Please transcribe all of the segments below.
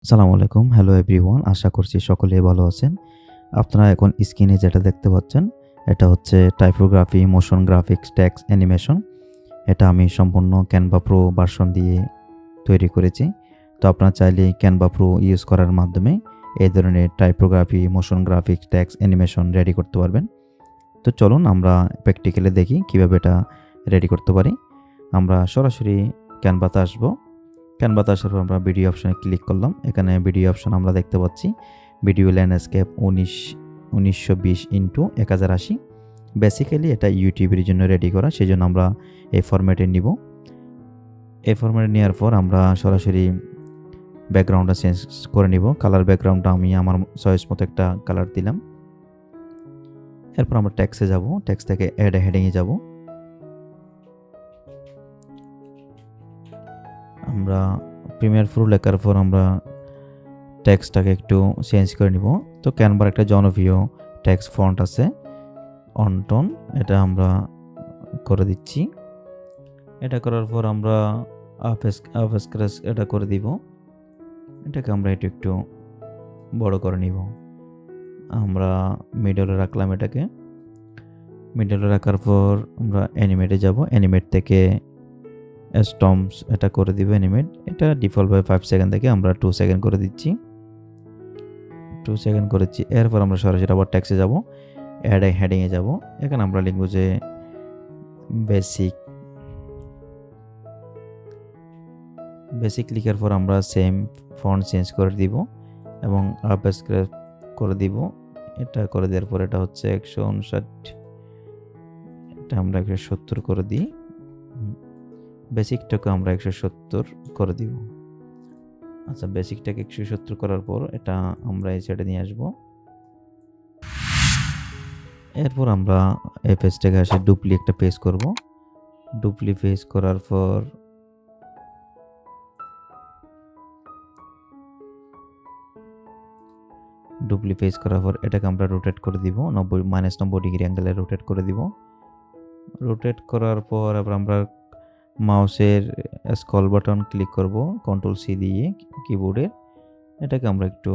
আসসালামু আলাইকুম। Hello everyone. আশা করছি সকলেই ভালো আছেন। আপনারা এখন স্ক্রিনে যেটা দেখতে পাচ্ছেন, এটা হচ্ছে typography, motion graphics, text animation. এটা আমি সম্পূর্ণ Canva Pro ভার্সন দিয়ে তৈরি করেছি। তো আপনারা চাইলে Canva Pro ইউজ করার মাধ্যমে এই ধরনের typography, motion graphics, text animation ready করতে পারবেন। তো চলুন আমরা প্র্যাকটিক্যালি দেখি কিভাবে এটা রেডি করতে পারি। আমরা সরাসরি Canva-তে আসবো। ক্যানভাতে আসার পর আমরা ভিডিও অপশনে ক্লিক করলাম। এখানে ভিডিও অপশন আমরা দেখতে পাচ্ছি। Video landscape 1920x1080। বেসিক্যালি এটা ইউটিউবের জন্য রেডি করা। সেজন্য আমরা এই ফরম্যাটে নিব। এই ফরম্যাটে নেওয়ার পর আমরা সরাসরি ব্যাকগ্রাউন্ডটা চেঞ্জ করে নিব। কালার ব্যাকগ্রাউন্ডটা আমি আমার চয়েস মতো একটা কালার দিলাম। এরপর আমরা টেক্সটে যাব। টেক্সট থেকে অ্যাড হেডিংয়ে যাব। আমরা প্রিমিয়ার প্রো লেখার পর আমরা টেক্সটটাকে একটু চেঞ্জ করে নিব। তো ক্যানভার একটা জনপ্রিয় টেক্সট ফন্ট আছে অনটোন, এটা আমরা করে দিচ্ছি। এটা করার পর আমরা আপ স্ক্র্যাচ এটা করে দিব। এটাকে আমরা একটু বড় করে নিব। আমরা মিডলে রাখলাম এটাকে। মিডলে রাখার পর আমরা অ্যানিমেটে যাব। অ্যানিমেট থেকে স্টম্পস এটা করে দিব অ্যানিমেট। এটা ডিফল্টভাবে 5 সেকেন্ড থেকে আমরা 2 সেকেন্ড করে দিচ্ছি। 2 সেকেন্ড করেছি। এরপর আমরা সরাসরি আবার টেক্সটে যাব। অ্যাড হেডিংয়ে যাব। এখানে আমরা লিখব যে বেসিক লিখার পর আমরা সেম ফন্ট চেঞ্জ করে দিব এবং আপ স্ক্র্যাচ করে দিব। এটা করে দেওয়ার পর এটা হচ্ছে 159, এটা আমরা 170 করে দিই। বেসিকটাকে আমরা 170 করে দিব। আচ্ছা, বেসিকটাকে 170 করার পর এটা আমরা এই সাইডে নিয়ে আসবো। এরপর আমরা এই পেজটাকে আসে ডুপ্লি একটা পেজ করব। ডুপ্লি পেজ করার পর এটাকে আমরা রোটেট করে দিব। -90 ডিগ্রি অ্যাঙ্গেলে রোটেট করে দিব। রোটেট করার পর আবার আমরা মাউসের স্ক্রল বাটন ক্লিক করব কন্ট্রোল সি দিয়ে কিবোর্ডের। এটাকে আমরা একটু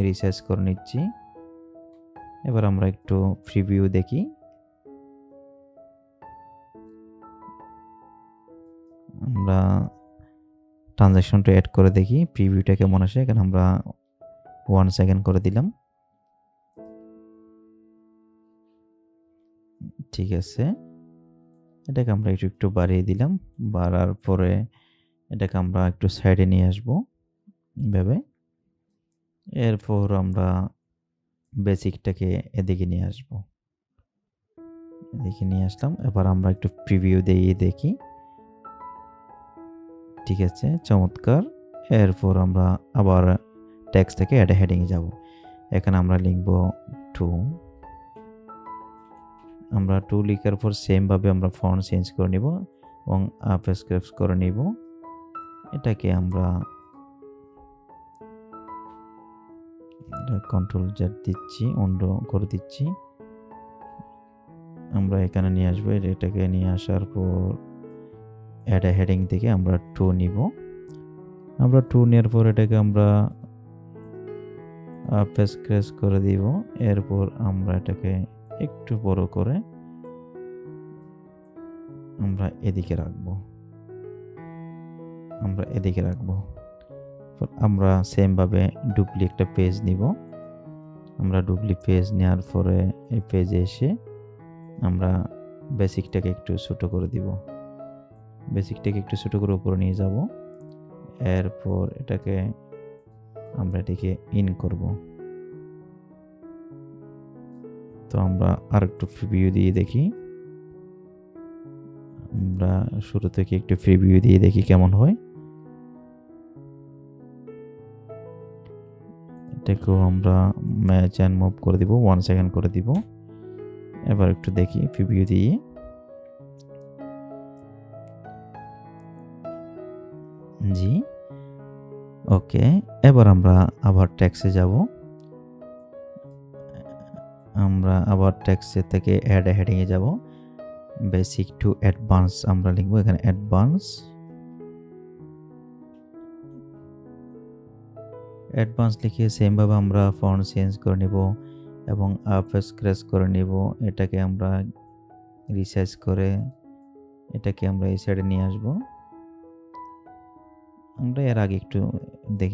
রিসাইজ করে নিচ্ছি। এবার আমরা একটু প্রিভিউ দেখি। আমরা ট্রানজ্যাকশনটা অ্যাড করে দেখি প্রিভিউটা কেমন আসে। এখানে আমরা 1 সেকেন্ড করে দিলাম। ঠিক আছে, এটাকে আমরা একটু বাড়িয়ে দিলাম। বাড়ার পরে এটাকে আমরা একটু সাইডে নিয়ে আসবো এভাবে। এরপর আমরা বেসিকটাকে এদিকে নিয়ে আসবো। এদিকে নিয়ে আসলাম। এবার আমরা একটু প্রিভিউ দিয়ে দেখি। ঠিক আছে, চমৎকার। এরপর আমরা আবার টেক্সট থেকে অ্যাড হেডিংয়ে যাব। এখানে আমরা লিখব 2। আমরা 2 লিখার পর সেমভাবে আমরা ফন্ট চেঞ্জ করে নিব এবং আপ স্ক্র্যাচ করে নিব। এটাকে আমরা কন্ট্রোল জেড দিচ্ছি, অন্য করে দিচ্ছি। আমরা এখানে নিয়ে আসবো। এটাকে নিয়ে আসার পর অ্যাড হেডিং থেকে আমরা 2 নিব। আমরা 2 নেওয়ার পর এটাকে আমরা আপ স্ক্র্যাচ করে দিব। এরপর আমরা এটাকে একটু বড় করে আমরা এদিকে রাখবো। আমরা সেমভাবে ডুপ্লি একটা পেজ নিব। আমরা ডুপ্লি পেজ নেওয়ার পরে এই পেজে এসে আমরা বেসিকটাকে একটু ছোট করে দিব। উপরে নিয়ে যাব। এরপর এটাকে ইন করব। তো আমরা আরেকটু প্রিভিউ দিয়ে দেখি। আমরা শুরু থেকে একটু প্রিভিউ দিয়ে দেখি কেমন হয়। এটাকেও আমরা ম্যাচ অ্যান্ড মুভ করে দিব, 1 সেকেন্ড করে দিব। এবার একটু দেখি প্রিভিউ দিয়ে। জি, ওকে। এবার আমরা আবার টেক্সটে যাব। আমরা আবার টেক্সট থেকে অ্যাড হেডিংয়ে যাব। বেসিক টু অ্যাডভান্স আমরা লিখব। এখানে অ্যাডভান্স। অ্যাডভান্স লিখে সেমভাবে আমরা ফন্ট চেঞ্জ করে নিব এবং আপ স্ক্র্যাচ করে নিব। এটাকে আমরা রিসাইজ করে এটাকে আমরা এই সাইডে নিয়ে আসব। আমরা এর আগে একটু দেখি